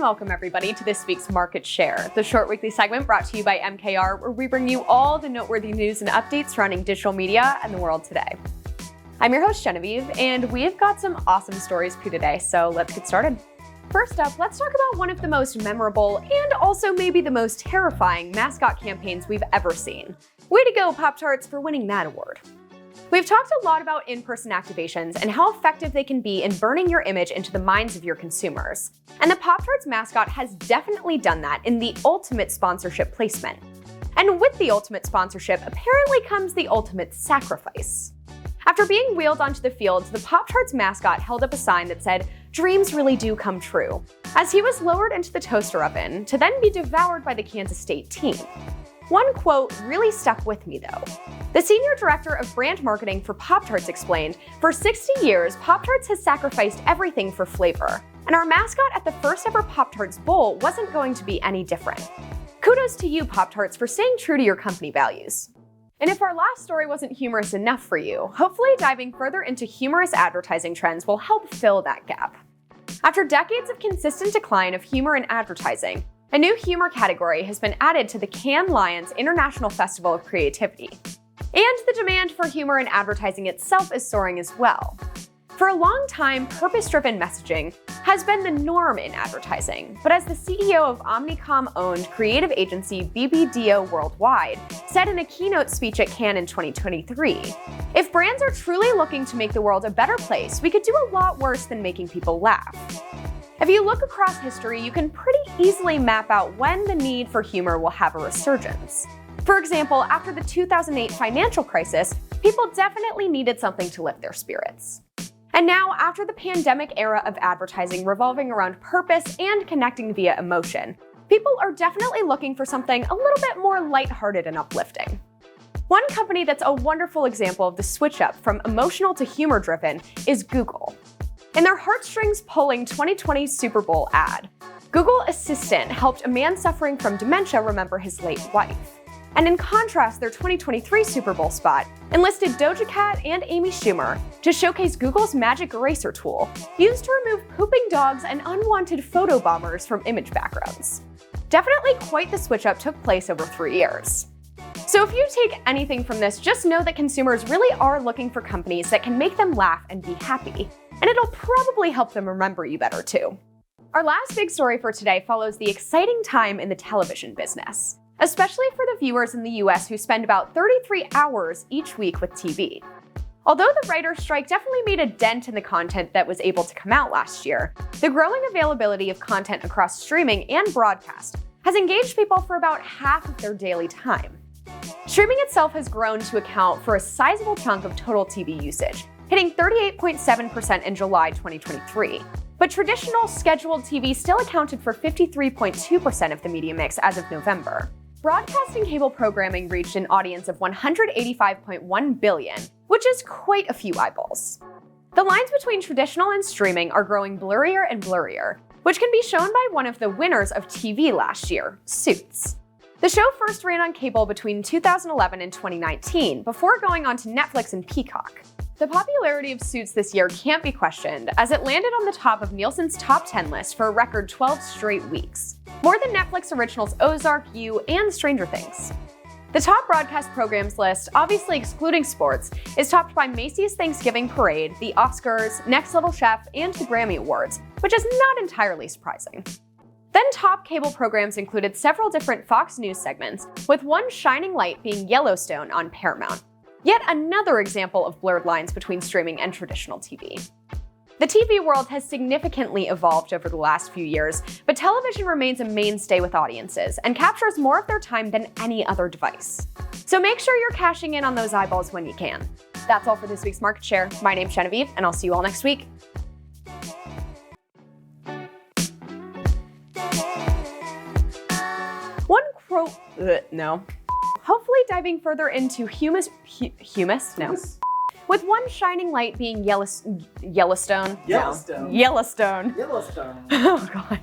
welcome everybody to this week's Market Share, the short weekly segment brought to you by MKR, where we bring you all the noteworthy news and updates surrounding digital media and the world today. I'm your host Genevieve, and we've got some awesome stories for you today, so let's get started. First up, let's talk about one of the most memorable and also maybe the most terrifying mascot campaigns we've ever seen. Way to go, Pop-Tarts, for winning that award. We've talked a lot about in-person activations and how effective they can be in burning your image into the minds of your consumers. And the Pop-Tarts mascot has definitely done that in the ultimate sponsorship placement. And with the ultimate sponsorship apparently comes the ultimate sacrifice. After being wheeled onto the field, the Pop-Tarts mascot held up a sign that said, "Dreams really do come true," as he was lowered into the toaster oven to then be devoured by the Kansas State team. One quote really stuck with me though. The senior director of brand marketing for Pop-Tarts explained, "For 60 years, Pop-Tarts has sacrificed everything for flavor, and our mascot at the first ever Pop-Tarts Bowl wasn't going to be any different. Kudos to you, Pop-Tarts, for staying true to your company values." And if our last story wasn't humorous enough for you, hopefully diving further into humorous advertising trends will help fill that gap. After decades of consistent decline of humor in advertising, a new humor category has been added to the Cannes Lions International Festival of Creativity. And the demand for humor in advertising itself is soaring as well. For a long time, purpose-driven messaging has been the norm in advertising, but as the CEO of Omnicom-owned creative agency BBDO Worldwide said in a keynote speech at Cannes in 2023, "If brands are truly looking to make the world a better place, we could do a lot worse than making people laugh." If you look across history, you can pretty easily map out when the need for humor will have a resurgence. For example, after the 2008 financial crisis, people definitely needed something to lift their spirits. And now, after the pandemic era of advertising revolving around purpose and connecting via emotion, people are definitely looking for something a little bit more lighthearted and uplifting. One company that's a wonderful example of the switch up from emotional to humor-driven is Google. In their heartstrings pulling 2020 Super Bowl ad, Google Assistant helped a man suffering from dementia remember his late wife. And in contrast, their 2023 Super Bowl spot enlisted Doja Cat and Amy Schumer to showcase Google's magic eraser tool, used to remove pooping dogs and unwanted photo bombers from image backgrounds. Definitely quite the switch up took place over 3 years. So if you take anything from this, just know that consumers really are looking for companies that can make them laugh and be happy, and it'll probably help them remember you better too. Our last big story for today follows the exciting time in the television business, especially for the viewers in the US who spend about 33 hours each week with TV. Although the writer's strike definitely made a dent in the content that was able to come out last year, the growing availability of content across streaming and broadcast has engaged people for about half of their daily time. Streaming itself has grown to account for a sizable chunk of total TV usage, hitting 38.7% in July 2023. But traditional scheduled TV still accounted for 53.2% of the media mix as of November. Broadcasting cable programming reached an audience of 185.1 billion, which is quite a few eyeballs. The lines between traditional and streaming are growing blurrier and blurrier, which can be shown by one of the winners of TV last year, Suits. The show first ran on cable between 2011 and 2019, before going on to Netflix and Peacock. The popularity of Suits this year can't be questioned, as it landed on the top of Nielsen's top 10 list for a record 12 straight weeks, more than Netflix originals Ozark, You, and Stranger Things. The top broadcast programs list, obviously excluding sports, is topped by Macy's Thanksgiving Parade, the Oscars, Next Level Chef, and the Grammy Awards, which is not entirely surprising. Then top cable programs included several different Fox News segments, with one shining light being Yellowstone on Paramount. Yet another example of blurred lines between streaming and traditional TV. The TV world has significantly evolved over the last few years, but television remains a mainstay with audiences and captures more of their time than any other device. So make sure you're cashing in on those eyeballs when you can. That's all for this week's Market Share. My name's Genevieve, and I'll see you all next week. One quote, hopefully diving further into humus, with one shining light being Yellowstone. Yellowstone. Yellowstone. Yellowstone. Oh God.